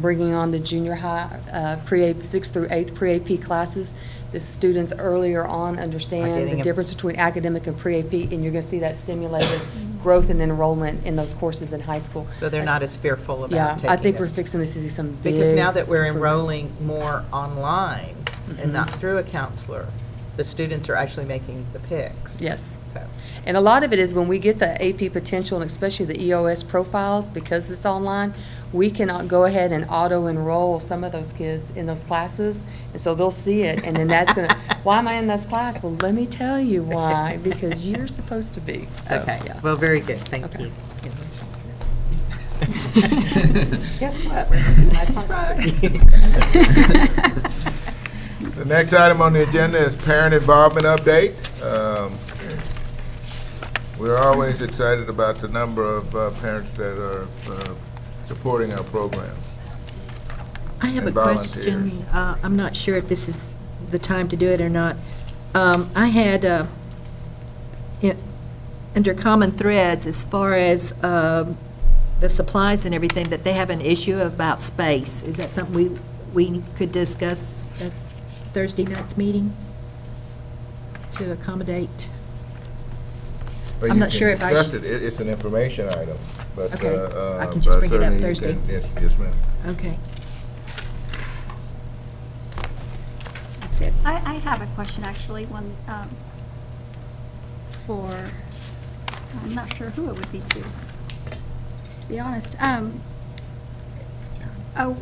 Speaker 4: bringing on the junior high pre-AP, 6th through 8th pre-AP classes, the students earlier on understand the difference between academic and pre-AP, and you're going to see that stimulated growth and enrollment in those courses in high school.
Speaker 6: So they're not as fearful about taking it.
Speaker 4: I think we're fixing to see some big.
Speaker 6: Because now that we're enrolling more online and not through a counselor, the students are actually making the picks.
Speaker 4: Yes.
Speaker 6: So.
Speaker 4: And a lot of it is when we get the AP potential, and especially the EOS profiles, because it's online, we can go ahead and auto-enroll some of those kids in those classes. And so they'll see it, and then that's going to, why am I in this class? Well, let me tell you why, because you're supposed to be. So,
Speaker 6: Okay,
Speaker 4: yeah.
Speaker 6: well, very good, thank
Speaker 4: Okay.
Speaker 6: you. Guess what? That's right.
Speaker 2: The next item on the agenda is parent involvement update. We're always excited about the number of parents that are supporting our programs.
Speaker 1: I have a
Speaker 2: And
Speaker 1: question.
Speaker 2: volunteers.
Speaker 1: I'm not sure if this is the time to do it or not. I had, under common threads, as far as the supplies and everything, that they have an issue about space. Is that something we could discuss at Thursday night's meeting to accommodate?
Speaker 2: Well,
Speaker 1: I'm
Speaker 2: you
Speaker 1: not
Speaker 2: can
Speaker 1: sure if I
Speaker 2: discuss
Speaker 1: should-
Speaker 2: it. It's an information item, but.
Speaker 1: Okay. I can
Speaker 2: but
Speaker 1: just bring it up
Speaker 2: certainly you
Speaker 1: Thursday.
Speaker 2: can- Yes, ma'am.
Speaker 1: Okay. That's it.
Speaker 3: I have a question, actually, one, I'm not sure who it would be to be honest. Oh,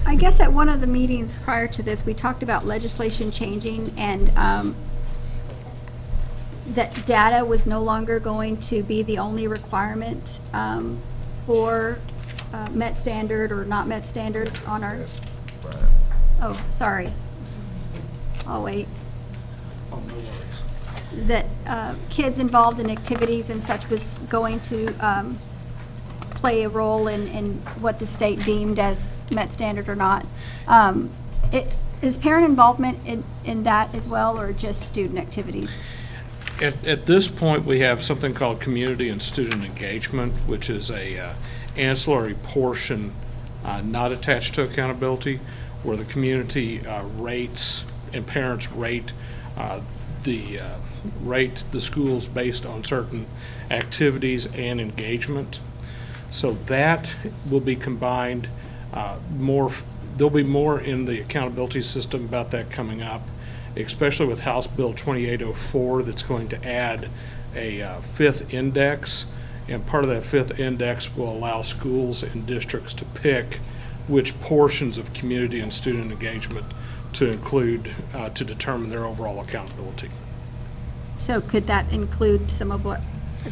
Speaker 3: I guess at one of the meetings prior to this, we talked about legislation changing and that data was no longer going to be the only requirement for Met Standard or not Met Standard on our,
Speaker 2: Yes, right.
Speaker 3: oh, sorry. I'll wait.
Speaker 7: Oh, no worries.
Speaker 3: That kids involved in activities and such was going to play a role in what the state deemed as Met Standard or not. Is parent involvement in that as well, or just student activities?
Speaker 7: At this point, we have something called community and student engagement, which is a ancillary portion not attached to accountability, where the community rates and parents rate the schools based on certain activities and engagement. So that will be combined there'll be more in the accountability system about that coming up, especially with House Bill 2804 that's going to add a fifth index. And part of that fifth index will allow schools and districts to pick which portions of community and student engagement to include to determine their overall accountability.
Speaker 3: So could that include some of what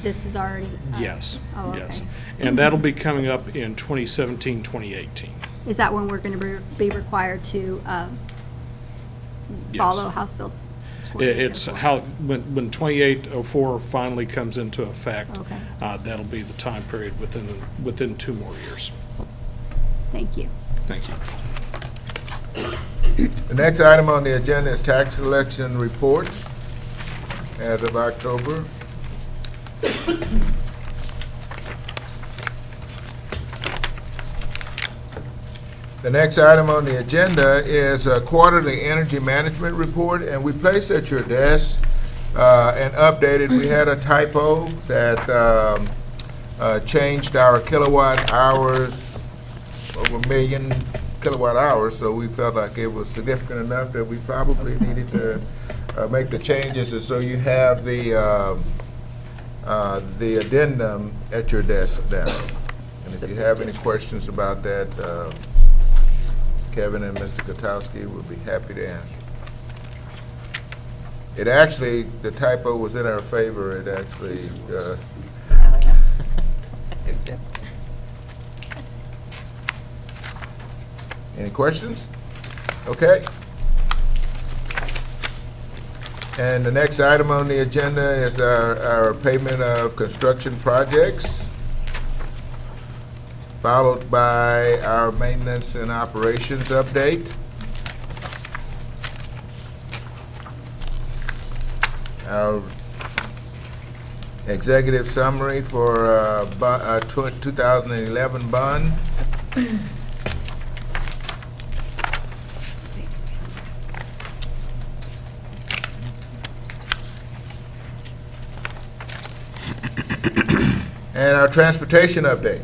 Speaker 3: this is already?
Speaker 7: Yes,
Speaker 3: Oh, okay.
Speaker 7: yes. And that'll be coming up in 2017, 2018.
Speaker 3: Is that when we're going to be required to follow House Bill?
Speaker 7: It's how, when 2804 finally comes into effect,
Speaker 3: Okay.
Speaker 7: That'll be the time period within 2 more years.
Speaker 3: Thank you.
Speaker 7: Thank you.
Speaker 2: The next item on the agenda is tax collection reports as of October. The next item on the agenda is a quarterly energy management report, and we placed at your desk and updated. We had a typo that changed our kilowatt hours, over 1 million kilowatt hours, so we felt like it was significant enough that we probably needed to make the changes, and so you have the addendum at your desk now. And if you have any questions about that, Kevin and Mr. Kotowski will be happy to answer. It actually, the typo was in our favor. It actually, any questions? Okay. And the next item on the agenda is our payment of construction projects, followed by our maintenance and operations update. Our executive summary for 2011 bond. And our transportation update.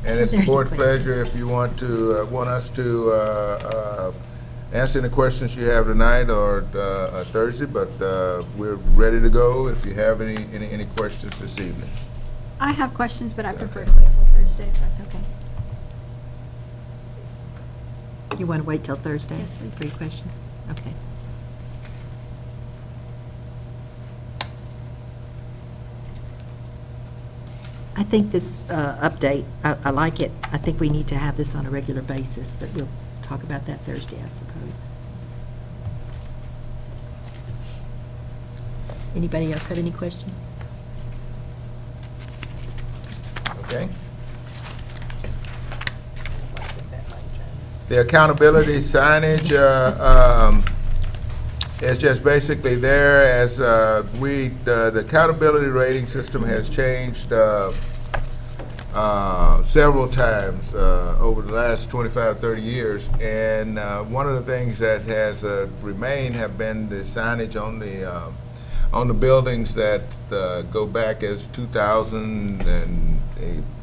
Speaker 2: And it's the board's pleasure if you want us to answer any questions you have tonight or Thursday, but we're ready to go if you have any questions this evening.
Speaker 3: I have questions, but I prefer to wait till Thursday, if that's okay.
Speaker 1: You want to wait till Thursday?
Speaker 3: Yes, please.
Speaker 1: For your questions? Okay. I think this update, I like it. I think we need to have this on a regular basis, but we'll talk about that Thursday, I suppose. Anybody else have any questions?
Speaker 2: Okay? The accountability signage It's just basically there as the accountability rating system has changed several times over the last 25, 30 years. And one of the things that has remained have been the signage on the buildings that go back as 2000 and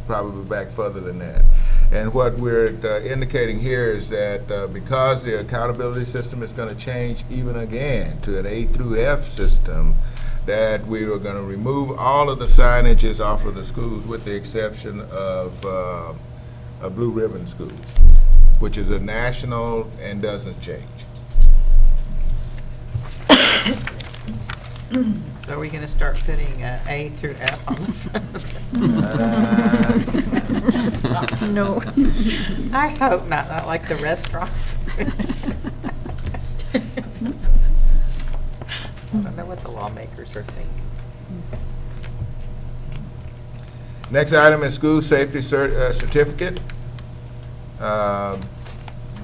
Speaker 2: probably back further than that. And what we're indicating here is that because the accountability system is going to change even again to an A through F system, that we are going to remove all of the signages off of the schools with the exception of Blue Ribbon schools, which is a national and doesn't change.
Speaker 6: So are we going to start putting A through F on the front?
Speaker 14: No.
Speaker 6: I hope not like the restaurants. I don't know what the lawmakers are thinking.
Speaker 2: Next item is school safety certificate.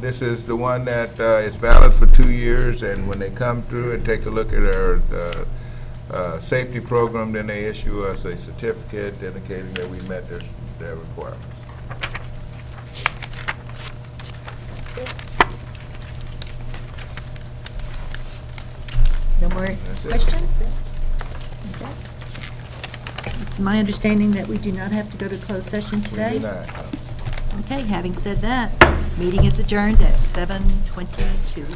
Speaker 2: This is the one that is valid for 2 years, and when they come through and take a look at our safety program, then they issue us a certificate indicating that we met their requirements.
Speaker 14: That's it. No more
Speaker 2: That's it.
Speaker 14: questions? Okay.
Speaker 1: It's my understanding that we do not have to go to closed session
Speaker 2: We do
Speaker 1: today.
Speaker 2: not.
Speaker 1: Okay, having said that, meeting is adjourned at 7:22.